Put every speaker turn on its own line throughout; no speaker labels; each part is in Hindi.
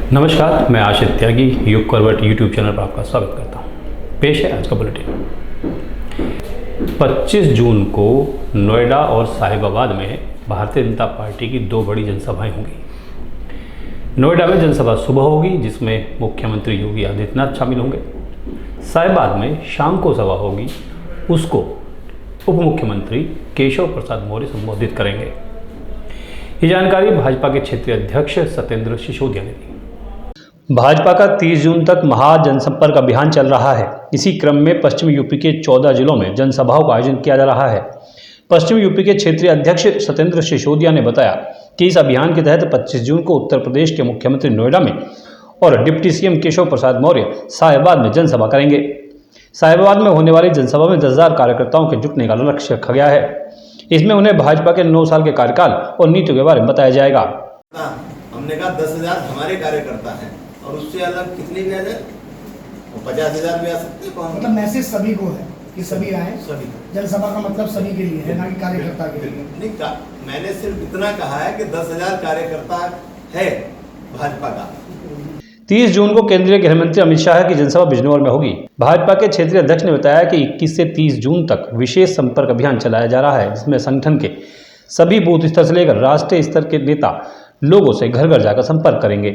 नमस्कार, मैं आशित त्यागी युग करवट यूट्यूब चैनल पर आपका स्वागत करता हूँ। पेश है आज का बुलेटिन। 25 जून को नोएडा और साहिबाबाद में भारतीय जनता पार्टी की दो बड़ी जनसभाएं होंगी। नोएडा में जनसभा सुबह होगी जिसमें मुख्यमंत्री योगी आदित्यनाथ शामिल होंगे। साहिबाबाद में शाम को सभा होगी, उसको उप मुख्यमंत्री केशव प्रसाद मौर्य संबोधित करेंगे। ये जानकारी भाजपा के क्षेत्रीय अध्यक्ष सत्येंद्र सिसोदिया ने दी। भाजपा का 30 जून तक महा जनसंपर्क अभियान चल रहा है। इसी क्रम में पश्चिम यूपी के 14 जिलों में जनसभाओं का आयोजन किया जा रहा है। पश्चिम यूपी के क्षेत्रीय अध्यक्ष सत्येंद्र सिसोदिया ने बताया कि इस अभियान के तहत 25 जून को उत्तर प्रदेश के मुख्यमंत्री नोएडा में और डिप्टी सीएम केशव प्रसाद मौर्य साहिबाबाद में जनसभा करेंगे। साहिबाबाद में होने वाली जनसभा में 10,000 कार्यकर्ताओं के जुटने का लक्ष्य रखा गया है। इसमें उन्हें भाजपा के 9 साल के कार्यकाल और नीतियों के बारे में बताया जाएगा।
हमने कहा 10,000 हमारे कार्यकर्ता हैं और उससे अलग कितने भी आ जाए, 50,000 भी आ सकते हैं।
मतलब मैसेज सभी को है कि सभी आए। सभी जनसभा का मतलब सभी के लिए है, ना कि कार्यकर्ता के लिए।
नहीं, मैंने सिर्फ इतना कहा है कि 10,000 कार्यकर्ता है भाजपा का।
30 जून को केंद्रीय गृह मंत्री अमित शाह की जनसभा बिजनौर में होगी। भाजपा के क्षेत्रीय अध्यक्ष ने बताया कि 21 से 30 जून तक विशेष संपर्क अभियान चलाया जा रहा है, जिसमें संगठन के सभी बूथ स्तर से लेकर राष्ट्रीय स्तर के नेता लोगों से घर घर जाकर संपर्क करेंगे।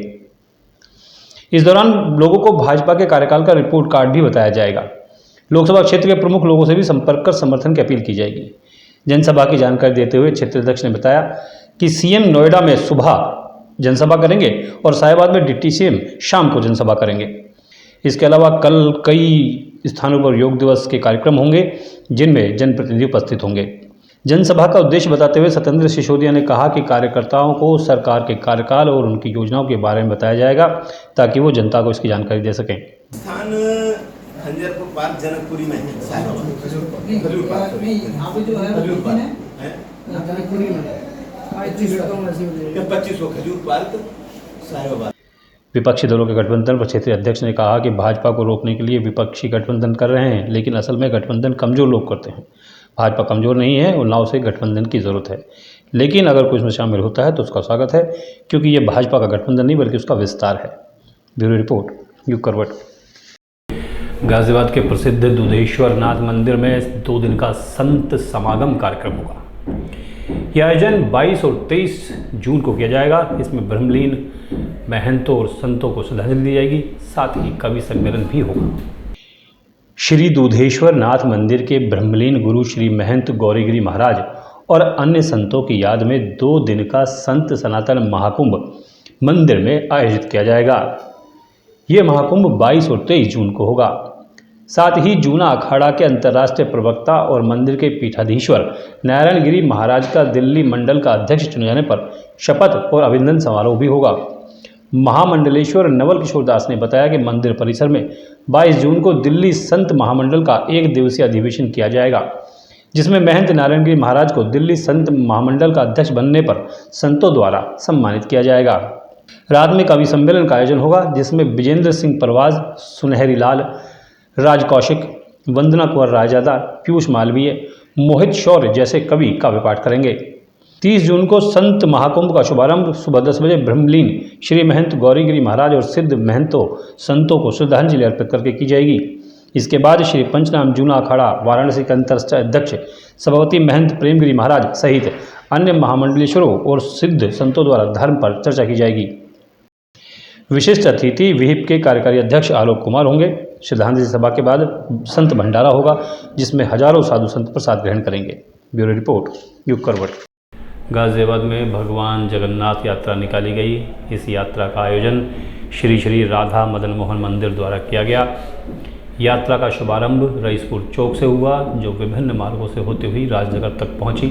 इस दौरान लोगों को भाजपा के कार्यकाल का रिपोर्ट कार्ड भी बताया जाएगा। लोकसभा क्षेत्र के प्रमुख लोगों से भी संपर्क कर समर्थन की अपील की जाएगी। जनसभा की जानकारी देते हुए क्षेत्रीय अध्यक्ष ने बताया कि सीएम नोएडा में सुबह जनसभा करेंगे और साहिबाबाद में डिप्टी सीएम शाम को जनसभा करेंगे। इसके अलावा कल कई स्थानों पर योग दिवस के कार्यक्रम होंगे जिनमें जनप्रतिनिधि उपस्थित होंगे। जनसभा का उद्देश्य बताते हुए सत्येंद्र सिसोदिया ने कहा कि कार्यकर्ताओं को सरकार के कार्यकाल और उनकी योजनाओं के बारे में बताया जाएगा ताकि वो जनता को इसकी जानकारी दे सकें।
स्थान हंजरपुर पार्क जनकपुरी में है, खजूर पार्क में यहाँ पे जो है 25 खजूर पार्क साहिबाबाद।
विपक्षी दलों के गठबंधन पर क्षेत्रीय अध्यक्ष ने कहा कि भाजपा को रोकने के लिए विपक्षी गठबंधन कर रहे हैं, लेकिन असल में गठबंधन कमजोर लोग करते हैं। भाजपा कमजोर नहीं है और ना उसे गठबंधन की जरूरत है, लेकिन अगर कोई इसमें शामिल होता है तो उसका स्वागत है, क्योंकि ये भाजपा का गठबंधन नहीं बल्कि उसका विस्तार है। ब्यूरो रिपोर्ट, युग करवट। गाजियाबाद के प्रसिद्ध दुधेश्वर नाथ मंदिर में 2 दिन का संत समागम कार्यक्रम होगा। यह आयोजन 22 और 23 जून को किया जाएगा। इसमें ब्रह्मलीन महंतों और संतों को श्रद्धांजलि दी जाएगी, साथ ही कवि सम्मेलन भी होगा। श्री दुधेश्वर नाथ मंदिर के ब्रह्मलीन गुरु श्री महंत गौरीगिरी महाराज और अन्य संतों की याद में 2 दिन का संत सनातन महाकुंभ मंदिर में आयोजित किया जाएगा। ये महाकुंभ 22 और 23 जून को होगा। साथ ही जूना अखाड़ा के अंतर्राष्ट्रीय प्रवक्ता और मंदिर के पीठाधीश्वर नारायण गिरी महाराज का दिल्ली मंडल का अध्यक्ष चुने जाने पर शपथ और अभिनंदन समारोह भी होगा। महामंडलेश्वर नवल किशोर दास ने बताया कि मंदिर परिसर में 22 जून को दिल्ली संत महामंडल का 1 दिवसीय अधिवेशन किया जाएगा, जिसमें महंत नारायण गिरी महाराज को दिल्ली संत महामंडल का अध्यक्ष बनने पर संतों द्वारा सम्मानित किया जाएगा। रात में कवि सम्मेलन का आयोजन होगा, जिसमें विजेंद्र सिंह परवाज, सुनहरी लाल, राज कौशिक, वंदना कुंवर रायजादा, पीयूष मालवीय, मोहित शौर्य जैसे कवि काव्य पाठ करेंगे। 30 जून को संत महाकुंभ का शुभारंभ सुबह 10 बजे ब्रह्मलीन श्री महंत गौरीगिरी महाराज और सिद्ध महंतों संतों को श्रद्धांजलि अर्पित करके की जाएगी। इसके बाद श्री पंचनाम जूना अखाड़ा वाराणसी के अंतरराष्ट्रीय अध्यक्ष सभापति महंत प्रेमगिरी महाराज सहित अन्य महामंडलेश्वरों और सिद्ध संतों द्वारा धर्म पर चर्चा की जाएगी। विशिष्ट अतिथि विहिप के कार्यकारी अध्यक्ष आलोक कुमार होंगे। श्रद्धांजलि सभा के बाद संत भंडारा होगा, जिसमें हजारों साधु संत प्रसाद ग्रहण करेंगे। ब्यूरो रिपोर्ट, युग करवट। गाजियाबाद में भगवान जगन्नाथ यात्रा निकाली गई। इस यात्रा का आयोजन श्री श्री राधा मदन मोहन मंदिर द्वारा किया गया। यात्रा का शुभारंभ रईसपुर चौक से हुआ, जो विभिन्न मार्गों से होते हुए राजनगर तक पहुंची।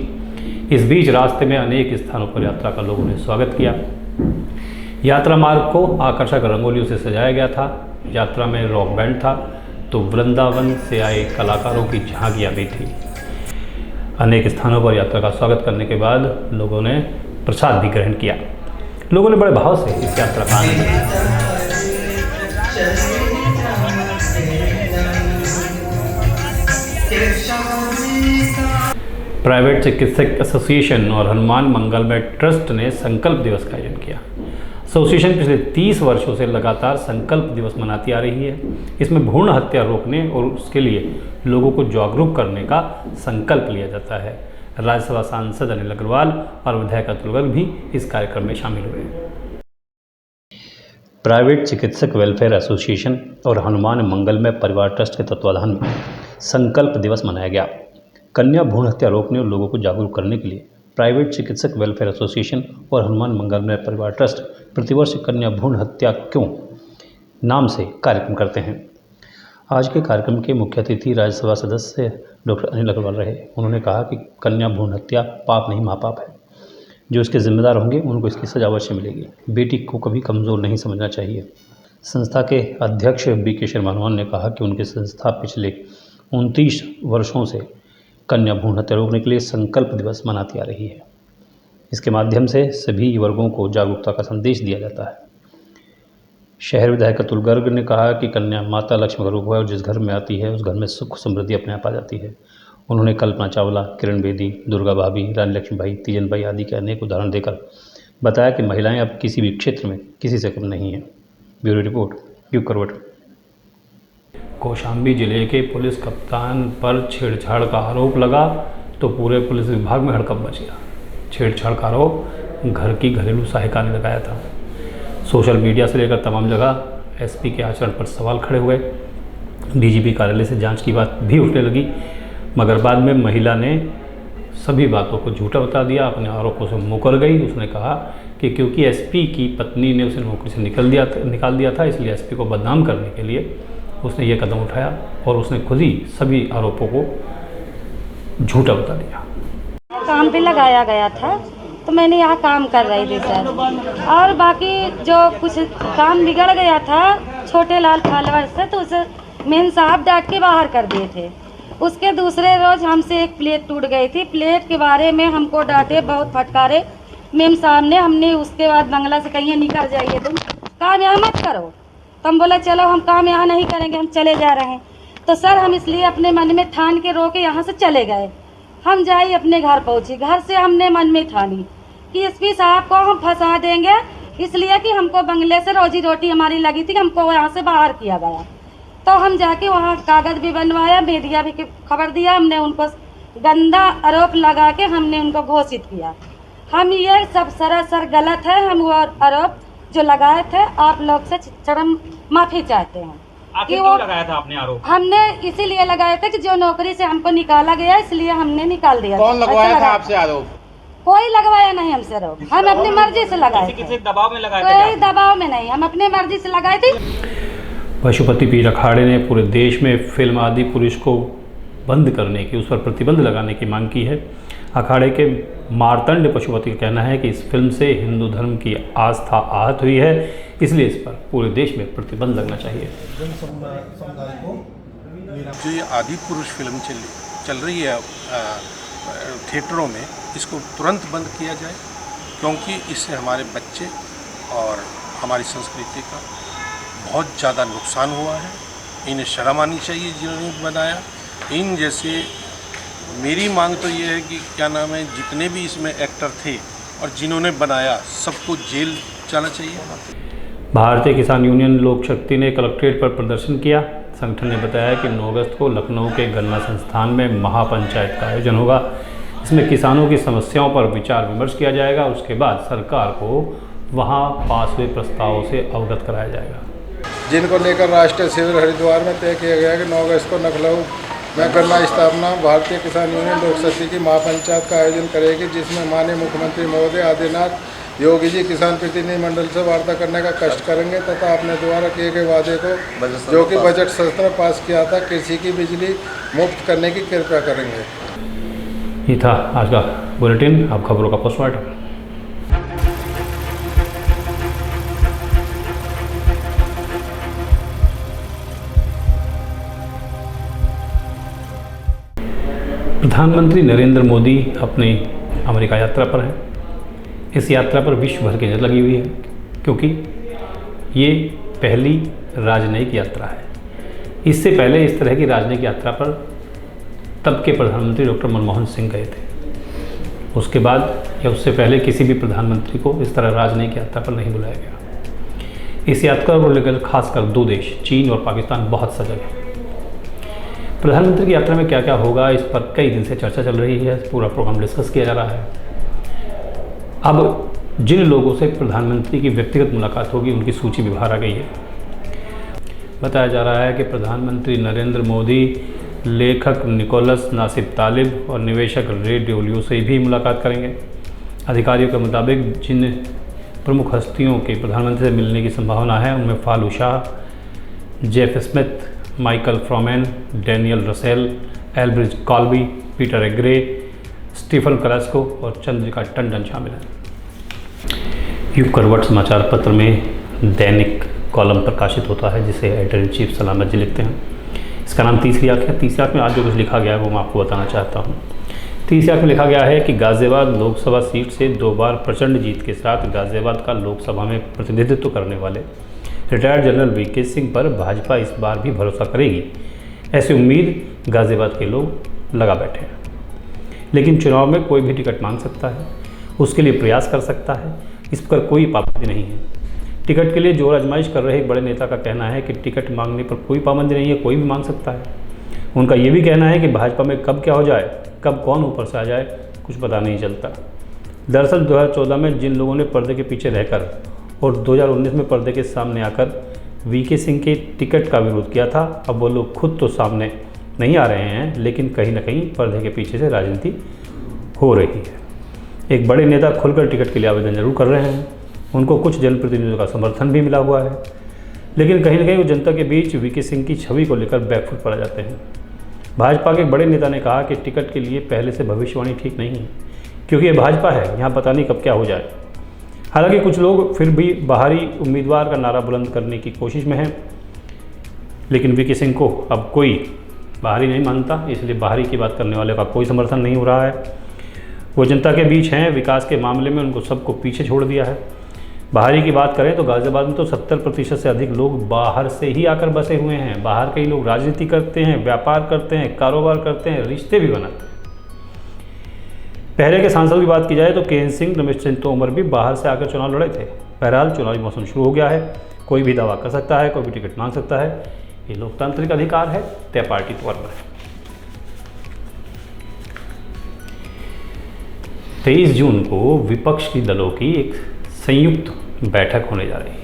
इस बीच रास्ते में अनेक स्थानों पर यात्रा का लोगों ने स्वागत किया। यात्रा मार्ग को आकर्षक रंगोलियों से सजाया गया था। यात्रा में रॉक बैंड था तो वृंदावन से आए कलाकारों की झांकियाँ भी थी। अनेक स्थानों पर यात्रा का स्वागत करने के बाद लोगों ने प्रसाद भी ग्रहण किया। लोगों ने बड़े भाव से इस यात्रा का आनंद लिया। प्राइवेट चिकित्सक एसोसिएशन और हनुमान मंगलमय ट्रस्ट ने संकल्प दिवस का आयोजन किया। एसोसिएशन पिछले 30 वर्षों से लगातार संकल्प दिवस मनाती आ रही है। इसमें भ्रूण हत्या रोकने और उसके लिए लोगों को जागरूक करने का संकल्प लिया जाता है। राज्यसभा सांसद अनिल अग्रवाल और विधायक अतुल गर्ग भी इस कार्यक्रम में शामिल हुए। प्राइवेट चिकित्सक वेलफेयर एसोसिएशन और हनुमान मंगलमय परिवार ट्रस्ट के तत्वाधान में संकल्प दिवस मनाया गया। कन्या भ्रूण हत्या रोकने और लोगों को जागरूक करने के लिए प्राइवेट चिकित्सक वेलफेयर एसोसिएशन और हनुमान मंगलमय परिवार ट्रस्ट प्रतिवर्ष कन्या भ्रूण हत्या क्यों नाम से कार्यक्रम करते हैं। आज के कार्यक्रम के मुख्य अतिथि राज्यसभा सदस्य डॉक्टर अनिल अग्रवाल रहे। उन्होंने कहा कि कन्या भ्रूण हत्या पाप नहीं महापाप है। जो इसके जिम्मेदार होंगे उनको इसकी सजा अवश्य मिलेगी। बेटी को कभी कमज़ोर नहीं समझना चाहिए। संस्था के अध्यक्ष बी.के. शर्मा ने कहा कि उनकी संस्था पिछले 29 वर्षों से कन्या भ्रूण हत्या रोकने के लिए संकल्प दिवस मनाती आ रही है। इसके माध्यम से सभी वर्गों को जागरूकता का संदेश दिया जाता है। शहर विधायक अतुल गर्ग ने कहा कि कन्या माता लक्ष्मी का रूप है और जिस घर में आती है उस घर में सुख समृद्धि अपने आप आ जाती है। उन्होंने कल्पना चावला, किरण बेदी, दुर्गा भाभी, रानी लक्ष्मीबाई, तीजन बाई आदि के अनेक उदाहरण देकर बताया कि महिलाएं अब किसी भी क्षेत्र में किसी से कम नहीं हैं। ब्यूरो रिपोर्ट, यू करवट। कौशाम्बी जिले के पुलिस कप्तान पर छेड़छाड़ का आरोप लगा तो पूरे पुलिस विभाग में हड़कंप मच गया। छेड़छाड़ का आरोप घर की घरेलू सहायिका ने लगाया था। सोशल मीडिया से लेकर तमाम जगह एसपी के आचरण पर सवाल खड़े हुए। डीजीपी कार्यालय से जांच की बात भी उठने लगी, मगर बाद में महिला ने सभी बातों को झूठा बता दिया, अपने आरोपों से मुकर गई। उसने कहा कि क्योंकि एसपी की पत्नी ने उसे नौकरी से निकाल दिया था, इसलिए एसपी को बदनाम करने के लिए उसने ये कदम उठाया और उसने खुद ही सभी आरोपों को झूठा बता दिया।
काम पे लगाया गया था तो मैंने यहाँ काम कर रही थी सर, और बाकी जो कुछ काम बिगड़ गया था छोटे लाल फालवर से, तो उसे मेन साहब डांट के बाहर कर दिए थे। उसके दूसरे रोज हमसे एक प्लेट टूट गई थी। प्लेट के बारे में हमको डांटे, बहुत फटकारे मेम साहब ने। हमने उसके बाद बंगला से कहीं निकल जाइए, तुम काम यहाँ मत करो। तो हम बोला चलो हम काम यहाँ नहीं करेंगे, हम चले जा रहे हैं। तो सर हम इसलिए अपने मन में ठान के रोके यहाँ से चले गए। हम जाए अपने घर पहुँची। घर से हमने मन में ठानी कि एसपी साहब को हम फंसा देंगे, इसलिए कि हमको बंगले से रोजी रोटी हमारी लगी थी, हमको यहाँ से बाहर किया गया। तो हम जाके वहाँ कागज भी बनवाया, मीडिया भी खबर दिया। हमने उनको गंदा आरोप लगा के हमने उनको घोषित किया। हम ये सब सरासर गलत है। हम वो आरोप जो लगाए थे आप लोग से चरम माफी चाहते हैं।
आखिर क्यों लगाया था आपने आरोप?
हमने इसीलिए लगाया था कि जो नौकरी से हमको निकाला गया, इसलिए हमने निकाल दिया।
कौन लगवाया था आपसे आरोप?
कोई लगवाया नहीं हमसे आरोप, हम अपनी मर्जी से लगाए।
किसी दबाव में लगाए?
कोई दबाव में नहीं, हम अपने मर्जी से लगाए थे।
पशुपति पीर अखाड़े ने पूरे देश में फिल्म आदि पुरुष को बंद करने की, उस पर प्रतिबंध लगाने की मांग की है। अखाड़े के मार्तंड पशुपति का कहना है कि इस फिल्म से हिंदू धर्म की आस्था आहत हुई है, इसलिए इस पर पूरे देश में प्रतिबंध लगना चाहिए।
जो ये आदि पुरुष फिल्म चल रही है थिएटरों में, इसको तुरंत बंद किया जाए, क्योंकि इससे हमारे बच्चे और हमारी संस्कृति का बहुत ज़्यादा नुकसान हुआ है। इन्हें शर्म आनी चाहिए जिन्होंने बनाया। इन जैसे मेरी मांग तो ये है कि क्या नाम है, जितने भी इसमें एक्टर थे और जिन्होंने बनाया सबको जेल जाना चाहिए।
भारतीय किसान यूनियन लोक शक्ति ने कलेक्ट्रेट पर प्रदर्शन किया। संगठन ने बताया कि 9 अगस्त को लखनऊ के गन्ना संस्थान में महापंचायत का आयोजन होगा। इसमें किसानों की समस्याओं पर विचार विमर्श किया जाएगा। उसके बाद सरकार को वहां पास हुए प्रस्तावों से अवगत कराया जाएगा,
जिनको लेकर राष्ट्रीय शिविर हरिद्वार में तय किया गया कि 9 अगस्त को लखनऊ में गन्ना स्थापना भारतीय किसान यूनियन लोक शक्ति की महापंचायत का आयोजन करेगी, जिसमें माननीय मुख्यमंत्री महोदय आदित्यनाथ योगी जी किसान प्रतिनिधि मंडल से वार्ता करने का कष्ट करेंगे तथा अपने द्वारा किए गए वादे को, जो कि बजट सत्र में पास किया था, कृषि की बिजली मुफ्त करने की कृपा करेंगे।
ये था आज का बुलेटिन। अब खबरों का पोस्टमार्टम। प्रधानमंत्री नरेंद्र मोदी अपनी अमेरिका यात्रा पर हैं। इस यात्रा पर विश्व भर की नज़र लगी हुई है, क्योंकि ये पहली राजनयिक यात्रा है। इससे पहले इस तरह की राजनयिक यात्रा पर तब के प्रधानमंत्री डॉक्टर मनमोहन सिंह गए थे। उसके बाद या उससे पहले किसी भी प्रधानमंत्री को इस तरह राजनयिक यात्रा पर नहीं बुलाया गया। इस यात्रा को लेकर खासकर दो देश चीन और पाकिस्तान बहुत सजग है। प्रधानमंत्री की यात्रा में क्या क्या होगा, इस पर कई दिन से चर्चा चल रही है, पूरा प्रोग्राम डिस्कस किया जा रहा है। अब जिन लोगों से प्रधानमंत्री की व्यक्तिगत मुलाकात होगी उनकी सूची भी बाहर आ गई है। बताया जा रहा है कि प्रधानमंत्री नरेंद्र मोदी लेखक निकोलस नासिर तालिब और निवेशक रे डालियो से भी मुलाकात करेंगे। अधिकारियों के मुताबिक जिन प्रमुख हस्तियों के प्रधानमंत्री से मिलने की संभावना है उनमें Falu Shah, Jeff Smith, Michael Froman, Daniel Russel, Elbridge Colby, Peter Agre, Stephen Kalesko और चंद्रिका टंडन शामिल हैं। युग करवट समाचार पत्र में दैनिक कॉलम प्रकाशित होता है जिसे एडिटर इन चीफ सलामत जी लिखते हैं। इसका नाम तीसरी आंख है। तीसरी आंख में आज जो कुछ लिखा गया है वो मैं आपको बताना चाहता हूँ। तीसरी आंख में लिखा गया है कि गाज़ियाबाद लोकसभा सीट से 2 बार प्रचंड जीत के साथ गाज़ियाबाद का लोकसभा में प्रतिनिधित्व करने वाले रिटायर्ड जनरल वीके सिंह पर भाजपा इस बार भी भरोसा करेगी, ऐसी उम्मीद गाज़ियाबाद के लोग लगा बैठे हैं। लेकिन चुनाव में कोई भी टिकट मांग सकता है, उसके लिए प्रयास कर सकता है, इस पर कोई पाबंदी नहीं है। टिकट के लिए जोर आजमाइश कर रहे एक बड़े नेता का कहना है कि टिकट मांगने पर कोई पाबंदी नहीं है, कोई भी मांग सकता है। उनका ये भी कहना है कि भाजपा में कब क्या हो जाए, कब कौन ऊपर से आ जाए, कुछ पता नहीं चलता। दरअसल 2014 में जिन लोगों ने पर्दे के पीछे रहकर और 2019 में पर्दे के सामने आकर वीके सिंह के टिकट का विरोध किया था, अब वो लोग खुद तो सामने नहीं आ रहे हैं, लेकिन कहीं ना कहीं पर्दे के पीछे से राजनीति हो रही है। एक बड़े नेता खुलकर टिकट के लिए आवेदन जरूर कर रहे हैं, उनको कुछ जनप्रतिनिधियों का समर्थन भी मिला हुआ है, लेकिन कहीं ना कहीं वो जनता के बीच वीके सिंह की छवि को लेकर बैकफुट पड़ जाते हैं। भाजपा के एक बड़े नेता ने कहा कि टिकट के लिए पहले से भविष्यवाणी ठीक नहीं है, क्योंकि ये भाजपा है, यहाँ पता नहीं कब क्या हो जाए। हालांकि कुछ लोग फिर भी बाहरी उम्मीदवार का नारा बुलंद करने की कोशिश में हैं, लेकिन वीके सिंह को अब कोई बाहरी नहीं मानता, इसलिए बाहरी की बात करने वाले का कोई समर्थन नहीं हो रहा है। वो जनता के बीच हैं, विकास के मामले में उनको सबको पीछे छोड़ दिया है। बाहरी की बात करें तो गाज़ियाबाद में तो 70% से अधिक लोग बाहर से ही आकर बसे हुए हैं। बाहर के ही लोग राजनीति करते हैं, व्यापार करते हैं, कारोबार करते हैं, रिश्ते भी बनाते हैं। पहले के सांसद की बात की जाए तो केएन सिंह, रमेश चंद्र तोमर भी बाहर से आकर चुनाव लड़े थे। बहरहाल चुनावी मौसम शुरू हो गया है, कोई भी दावा कर सकता है, कोई भी टिकट मांग सकता है। ये लोकतांत्रिक अधिकार है, तय पार्टी तो वरना है। 23 जून को विपक्ष की दलों की एक संयुक्त बैठक होने जा रही है।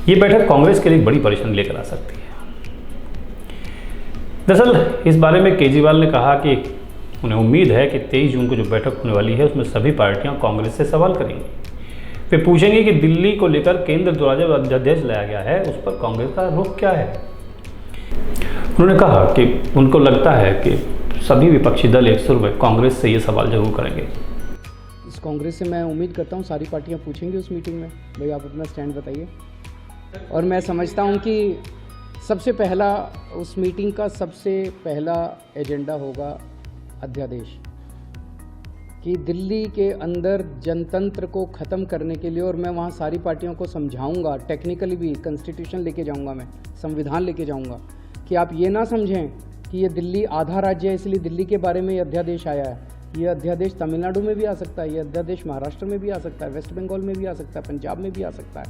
ये बैठक कांग्रेस के लिए बड़ी परेशानी लेकर आ सकती है। दरअसल इस बारे में केजरीवाल ने कहा कि उन्हें उम्मीद है कि 23 जून को जो बैठक होने वाली है उसमें सभी पार्टियां कांग्रेस से सवाल करेंगी। वे पूछेंगे कि दिल्ली को लेकर केंद्र द्वारा जो अध्यादेश लाया गया है उस पर कांग्रेस का रुख क्या है। उन्होंने कहा कि उनको लगता है कि सभी विपक्षी दल एक सुर में कांग्रेस से ये सवाल जरूर करेंगे।
इस कांग्रेस से मैं उम्मीद करता हूँ सारी पार्टियां पूछेंगी उस मीटिंग में, भाई आप अपना स्टैंड बताइए। और मैं समझता हूँ कि सबसे पहला उस मीटिंग का सबसे पहला एजेंडा होगा अध्यादेश, कि दिल्ली के अंदर जनतंत्र को ख़त्म करने के लिए, और मैं वहाँ सारी पार्टियों को समझाऊंगा, टेक्निकली भी कॉन्स्टिट्यूशन लेके जाऊंगा, मैं संविधान लेके जाऊंगा, कि आप ये ना समझें कि ये दिल्ली आधा राज्य है इसलिए दिल्ली के बारे में ये अध्यादेश आया है। ये अध्यादेश तमिलनाडु में भी आ सकता है, ये अध्यादेश महाराष्ट्र में भी आ सकता है, वेस्ट बंगाल में भी आ सकता है, पंजाब में भी आ सकता है।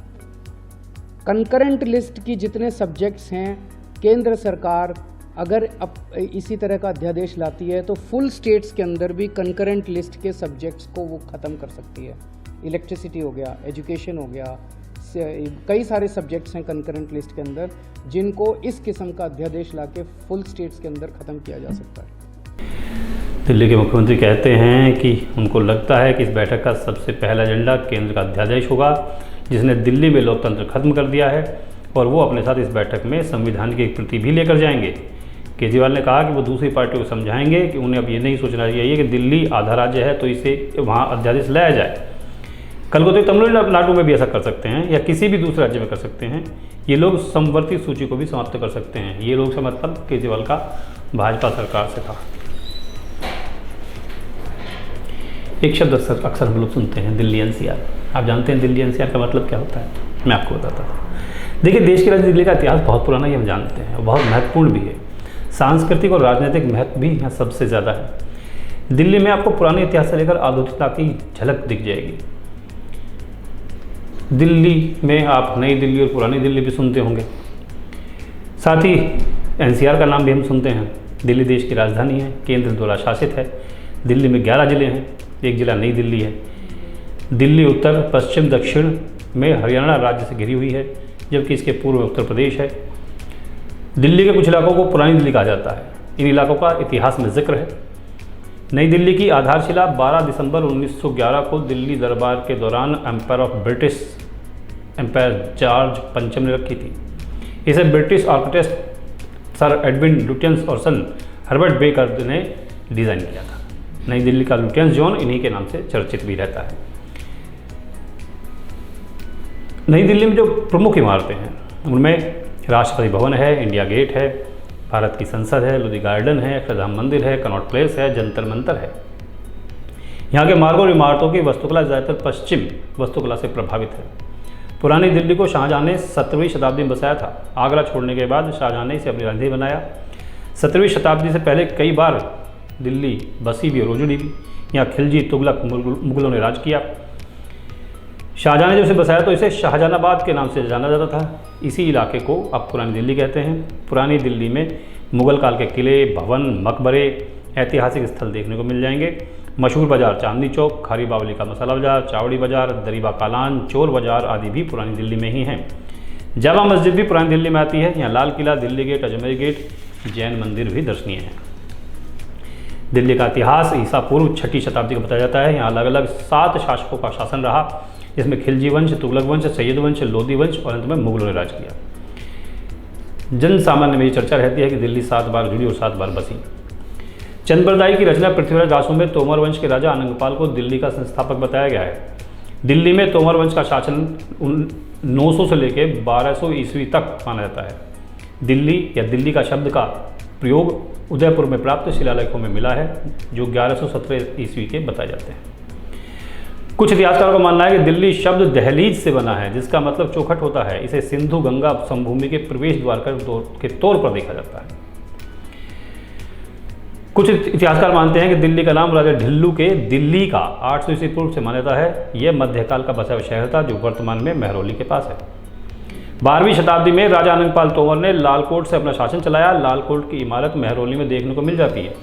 कंकरेंट लिस्ट की जितने सब्जेक्ट्स हैं, केंद्र सरकार अगर अब इसी तरह का अध्यादेश लाती है तो फुल स्टेट्स के अंदर भी कंकरेंट लिस्ट के सब्जेक्ट्स को वो ख़त्म कर सकती है। इलेक्ट्रिसिटी हो गया, एजुकेशन हो गया, कई सारे सब्जेक्ट्स हैं कंकरेंट लिस्ट के अंदर जिनको इस किस्म का अध्यादेश लाके फुल स्टेट्स के अंदर ख़त्म किया जा सकता है।
दिल्ली के मुख्यमंत्री कहते हैं कि उनको लगता है कि इस बैठक का सबसे पहला एजेंडा केंद्र का अध्यादेश होगा जिसने दिल्ली में लोकतंत्र खत्म कर दिया है, और वो अपने साथ इस बैठक में संविधान की एक प्रति भी लेकर जाएंगे। केजरीवाल ने कहा कि वो दूसरी पार्टियों को समझाएंगे कि उन्हें अब ये नहीं सोचना चाहिए कि दिल्ली आधा राज्य है तो इसे वहाँ अध्यादेश लाया जाए। कल को तो तमिलनाडु में भी ऐसा कर सकते हैं या किसी भी दूसरे राज्य में कर सकते हैं। ये लोग समवर्ती सूची को भी समाप्त कर सकते हैं। ये लोग से मतलब केजरीवाल का भाजपा सरकार से था। एक शब्द अक्सर हम लोग सुनते हैं, दिल्ली एनसीआर। आप जानते हैं दिल्ली एनसीआर का मतलब क्या होता है? मैं आपको बताता हूँ। देखिए, देश की राजनीति दिल्ली का इतिहास बहुत पुराना ही हम जानते हैं, बहुत महत्वपूर्ण भी है। सांस्कृतिक और राजनीतिक महत्व भी यहाँ सबसे ज़्यादा है। दिल्ली में आपको पुराने इतिहास से लेकर आधुनिकता की झलक दिख जाएगी। दिल्ली में आप नई दिल्ली और पुरानी दिल्ली भी सुनते होंगे, साथ ही NCR का नाम भी हम सुनते हैं। दिल्ली देश की राजधानी है, केंद्र द्वारा शासित है। दिल्ली में 11 ज़िले हैं, एक ज़िला नई दिल्ली है। दिल्ली उत्तर, पश्चिम, दक्षिण में हरियाणा राज्य से घिरी हुई है, जबकि इसके पूर्व में उत्तर प्रदेश है। दिल्ली के कुछ इलाकों को पुरानी दिल्ली कहा जाता है। इन इलाकों का इतिहास में जिक्र है। नई दिल्ली की आधारशिला 12 दिसंबर 1911 को दिल्ली दरबार के दौरान एम्पायर जॉर्ज पंचम ने रखी थी। इसे British architect sir Edwin Lutyens और सन हर्बर्ट बेकर ने डिज़ाइन किया था। नई दिल्ली का लुटियंस जोन इन्हीं के नाम से चर्चित भी रहता है। नई दिल्ली में जो प्रमुख इमारतें हैं उनमें राष्ट्रपति भवन है, इंडिया गेट है, भारत की संसद है, लोधी गार्डन है, अक्षरधाम मंदिर है, कनॉट प्लेस है, जंतर मंतर है। यहाँ के मार्गों और इमारतों की वास्तुकला ज़्यादातर पश्चिम वास्तुकला से प्रभावित है। पुरानी दिल्ली को शाहजहाँ ने 17वीं शताब्दी में बसाया था। आगरा छोड़ने के बाद शाहजहाँ ने इसे अपनी राजधानी बनाया। 17वीं शताब्दी से पहले कई बार दिल्ली बसी भी और उजड़ी भी। यहाँ खिलजी, तुगलक मुगलों ने राज किया। शाहजहाँ ने जब इसे बसाया तो इसे शाहजहानाबाद के नाम से जाना जाता था। इसी इलाके को अब पुरानी दिल्ली कहते हैं। पुरानी दिल्ली में मुगल काल के किले, भवन, मकबरे, ऐतिहासिक स्थल देखने को मिल जाएंगे। मशहूर बाज़ार चांदनी चौक, खारी बावली का मसाला बाज़ार, चावड़ी बाज़ार, दरीबा कालान, चोर बाज़ार आदि भी पुरानी दिल्ली में ही हैं। जामा मस्जिद भी पुरानी दिल्ली में आती है। यहाँ लाल किला, दिल्ली गेट, अजमेर गेट, जैन मंदिर भी दर्शनीय हैं। दिल्ली का इतिहास ईसा पूर्व 6वीं शताब्दी का बताया जाता है। यहाँ अलग अलग 7 शासकों का शासन रहा, इसमें खिलजी वंश, तुगलक वंश, सैयद वंश, लोधी वंश और अंत में मुगलों ने राज किया। जन सामान्य में ये चर्चा रहती है कि दिल्ली 7 बार जुड़ी और 7 बार बसी। चंद्रबरदाई की रचना पृथ्वीराज दासों में तोमर वंश के राजा अनंगपाल को दिल्ली का संस्थापक बताया गया है। दिल्ली में तोमर वंश का शासन 900 से लेकर 1200 ईस्वी तक माना जाता है। दिल्ली या दिल्ली का शब्द का प्रयोग उदयपुर में प्राप्त शिलालेखों में मिला है, जो 1117 ईस्वी के बताए जाते हैं। कुछ इतिहासकारों का मानना है कि दिल्ली शब्द दहलीज से बना है, जिसका मतलब चौखट होता है। इसे सिंधु गंगा समभूमि के प्रवेश द्वार के तौर पर देखा जाता है। कुछ इतिहासकार मानते हैं कि दिल्ली का नाम राजा ढिल्लू के दिल्ली का 800 ईस्वी पूर्व से माना जाता है। यह मध्यकाल का बसा हुआ शहर था, जो वर्तमान में महरौली के पास है। 12वीं शताब्दी में राजा अनंगपाल तोमर ने लालकोट से अपना शासन चलाया। लालकोट की इमारत महरौली में देखने को मिल जाती है।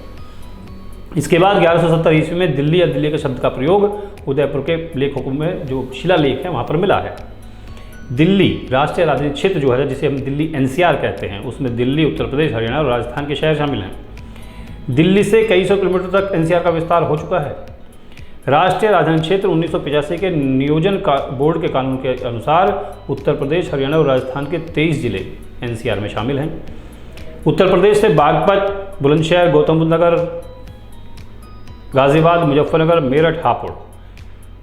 इसके बाद 1170 ईस्वी में दिल्ली या दिल्ली के शब्द का प्रयोग उदयपुर के लेखकों में जो शिलालेख है वहाँ पर मिला है। दिल्ली राष्ट्रीय राजधानी क्षेत्र जो है, जिसे हम दिल्ली NCR कहते हैं, उसमें दिल्ली, उत्तर प्रदेश, हरियाणा और राजस्थान के शहर शामिल हैं। दिल्ली से कई सौ किलोमीटर तक NCR का विस्तार हो चुका है। राष्ट्रीय राजधानी क्षेत्र 1985 के नियोजन बोर्ड के कानून के अनुसार उत्तर प्रदेश, हरियाणा और राजस्थान के 23 जिले NCR में शामिल हैं। उत्तर प्रदेश से बागपत, बुलंदशहर, गौतम बुद्ध नगर, गाज़ियाबाद, मुजफ्फरनगर, मेरठ, हापुड़।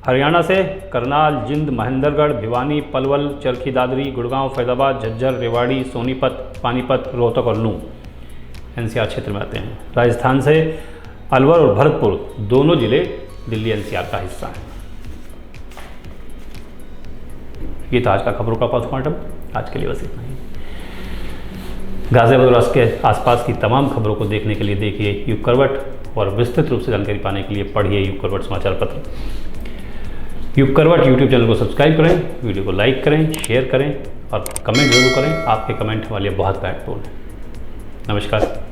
हरियाणा से करनाल, जिंद, महेंद्रगढ़, भिवानी, पलवल, चरखी दादरी, गुड़गांव, फैजाबाद, झज्जर, रेवाड़ी, सोनीपत, पानीपत, रोहतक और नूंह NCR क्षेत्र में आते हैं। राजस्थान से अलवर और भरतपुर दोनों जिले दिल्ली NCR का हिस्सा हैं। ये था आज का खबरों का पोस्टमार्टम। आज के लिए बस इतना ही। गाज़ियाबाद और उसके आसपास की तमाम खबरों को देखने के लिए देखिए युग करवट, और विस्तृत रूप से जानकारी पाने के लिए पढ़िए युग करवट समाचार पत्र। युग करवट यूट्यूब चैनल को सब्सक्राइब करें, वीडियो को लाइक करें, शेयर करें और कमेंट जरूर करें। आपके कमेंट हमारे लिए बहुत महत्वपूर्ण है। नमस्कार।